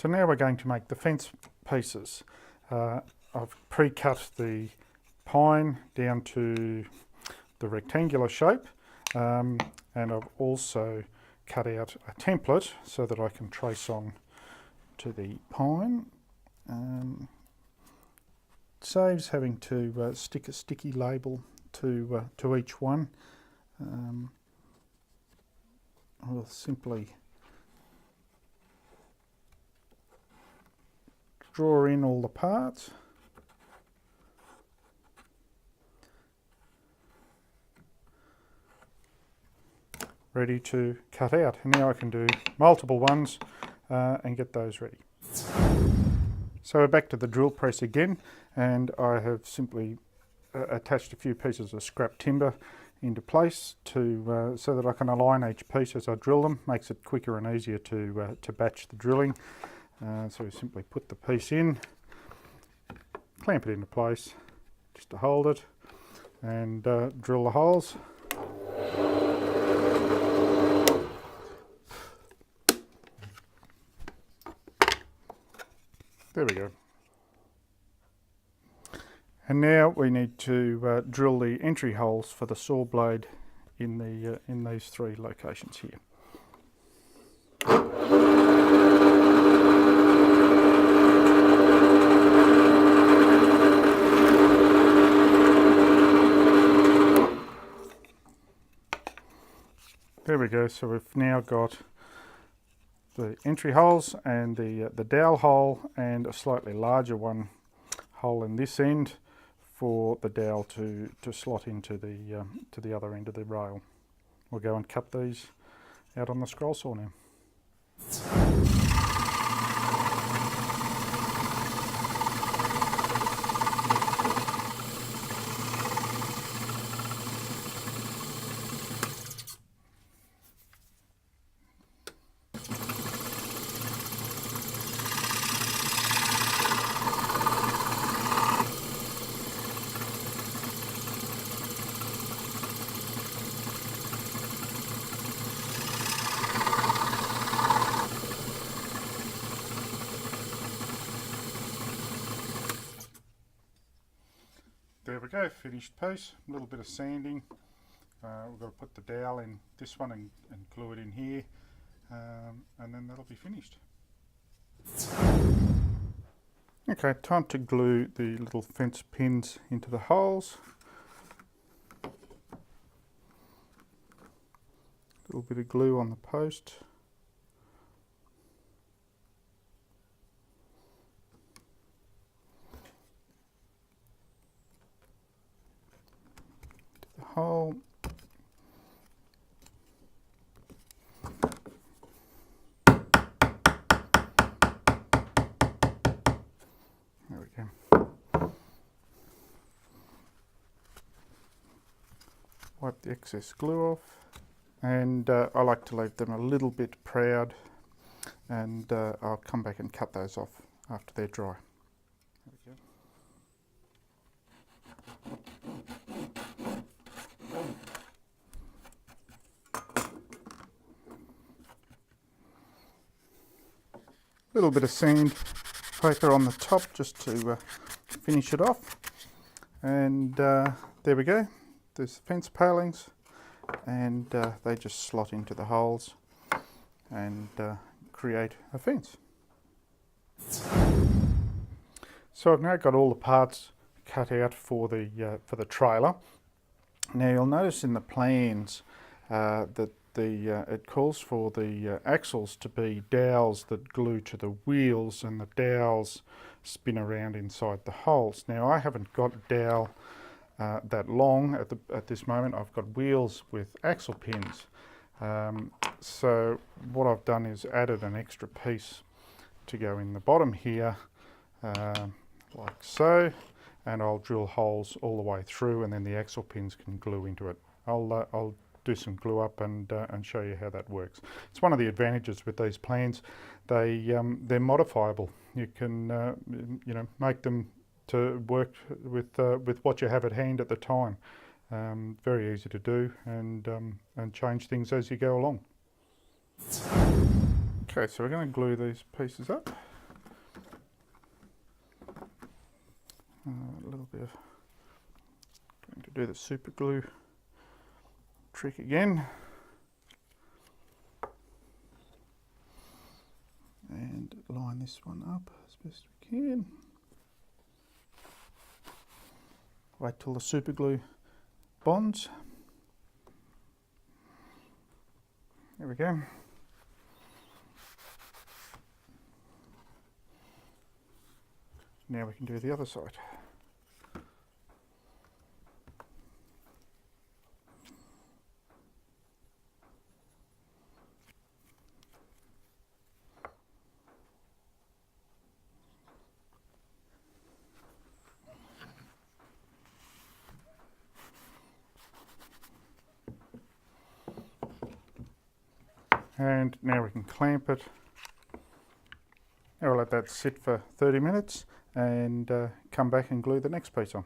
So now we're going to make the fence pieces. I've pre-cut the pine down to the rectangular shape, and I've also cut out a template so that I can trace on to the pine. Saves having to stick a sticky label to each one. I'll simply draw in all the parts. Ready to cut out. And now I can do multiple ones and get those ready. So we're back to the drill press again, and I have simply attached a few pieces of scrap timber into place to so that I can align each piece as I drill them. Makes it quicker and easier to batch the drilling. So we simply put the piece in, clamp it into place just to hold it, and drill the holes. There we go. And now we need to drill the entry holes for the saw blade in these three locations here. There we go. So we've now got the entry holes and the dowel hole, and a slightly larger hole in this end for the dowel to slot into the other end of the rail. We'll go and cut these out on the scroll saw now. There we go, finished piece. A little bit of sanding. We've got to put the dowel in this one and glue it in here, and then that'll be finished. Okay, time to glue the little fence pins into the holes. A little bit of glue on the post. Hole. There we go. Wipe the excess glue off, and I like to leave them a little bit proud, and I'll come back and cut those off after they're dry. There we go. Little bit of sandpaper on the top just to finish it off, and there we go. There's the fence palings, and they just slot into the holes and create a fence. So I've now got all the parts cut out for the trailer. Now you'll notice in the plans that it calls for the axles to be dowels that glue to the wheels, and the dowels spin around inside the holes. Now I haven't got a dowel that long at this moment. I've got wheels with axle pins. So what I've done is added an extra piece to go in the bottom here, like so, and I'll drill holes all the way through, and then the axle pins can glue into it. I'll do some glue up and show you how that works. It's one of the advantages with these plans. They're modifiable. You can make them to work with what you have at hand at the time. Very easy to do, and change things as you go along. Okay, so we're going to glue these pieces up. A little bit of, going to do the super glue trick again. And line this one up as best we can. Wait till the super glue bonds. There we go. Now we can do the other side. And now we can clamp it. Now we'll let that sit for 30 minutes and come back and glue the next piece on.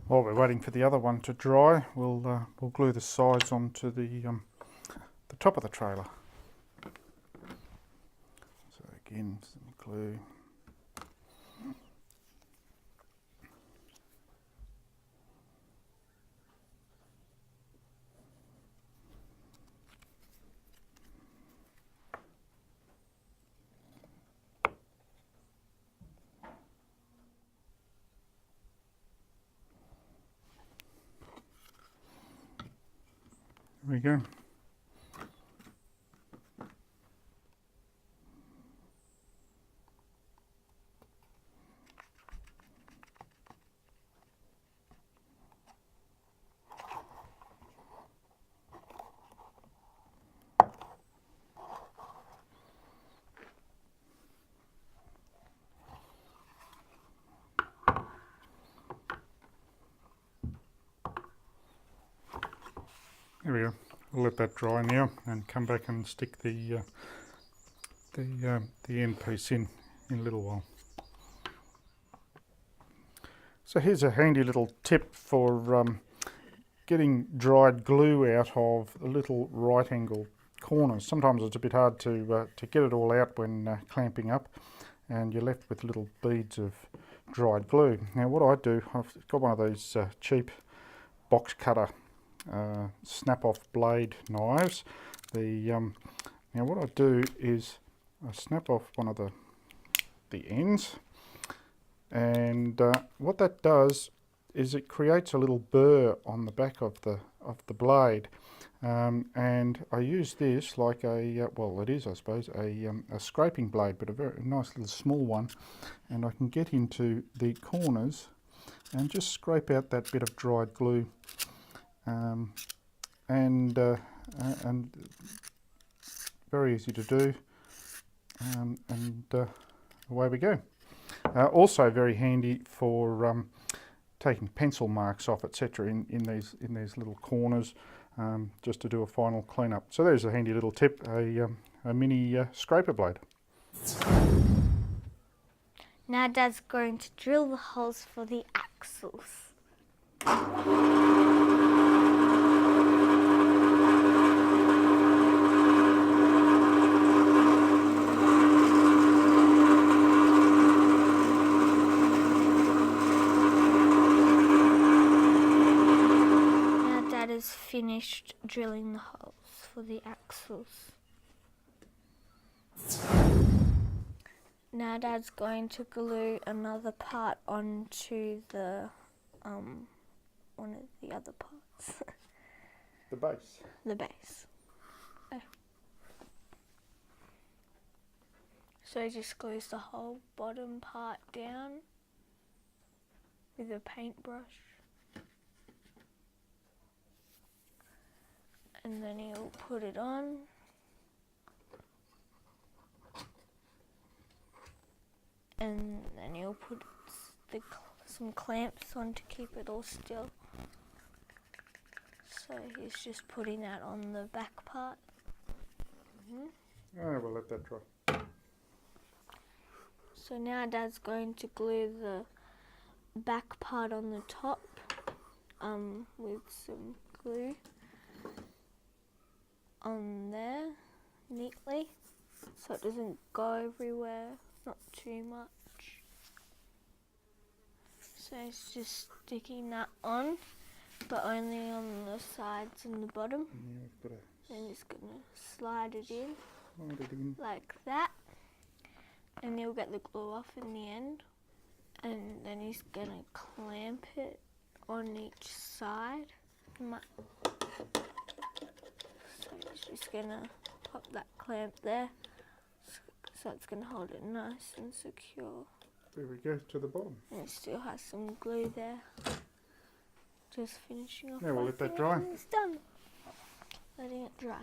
While we're waiting for the other one to dry, we'll glue the sides onto the top of the trailer. So again, some glue. There we go. There we go. We'll let that dry now and come back and stick the end piece in a little while. So here's a handy little tip for getting dried glue out of the little right angle corners. Sometimes it's a bit hard to get it all out when clamping up, and you're left with little beads of dried glue. Now what I do, I've got one of these cheap box cutter snap-off blade knives. Now what I do is I snap off one of the ends, and what that does is it creates a little burr on the back of the blade, and I use this like a well, it is, I suppose, a scraping blade, but a very nice little small one, and I can get into the corners and just scrape out that bit of dried glue. And very easy to do, and away we go. Also very handy for taking pencil marks off, etc. in these little corners, just to do a final cleanup. So there's a handy little tip, a mini scraper blade. Now Dad's going to drill the holes for the axles. Is finished drilling the holes for the axles. Now Dad's going to glue another part onto the one of the other parts. The base. The base. Oh. So he just glues the whole bottom part down with a paintbrush. And then he'll put it on. And then he'll put some clamps on to keep it all still. So he's just putting that on the back part. We'll let that dry. So now Dad's going to glue the back part on the top with some glue on there neatly, so it doesn't go everywhere, not too much. So it's just sticking that on, but only on the sides and the bottom. And now we've got to Then it's gonna slide it in slide it in. like that, and he'll get the glue off in the end. And then he's gonna clamp it on each side. So he's just gonna pop that clamp there, so it's gonna hold it nice and secure. There we go, to the bottom. And it still has some glue there. Just finishing off. Now we'll one let that thing dry. and it's done. Letting it dry.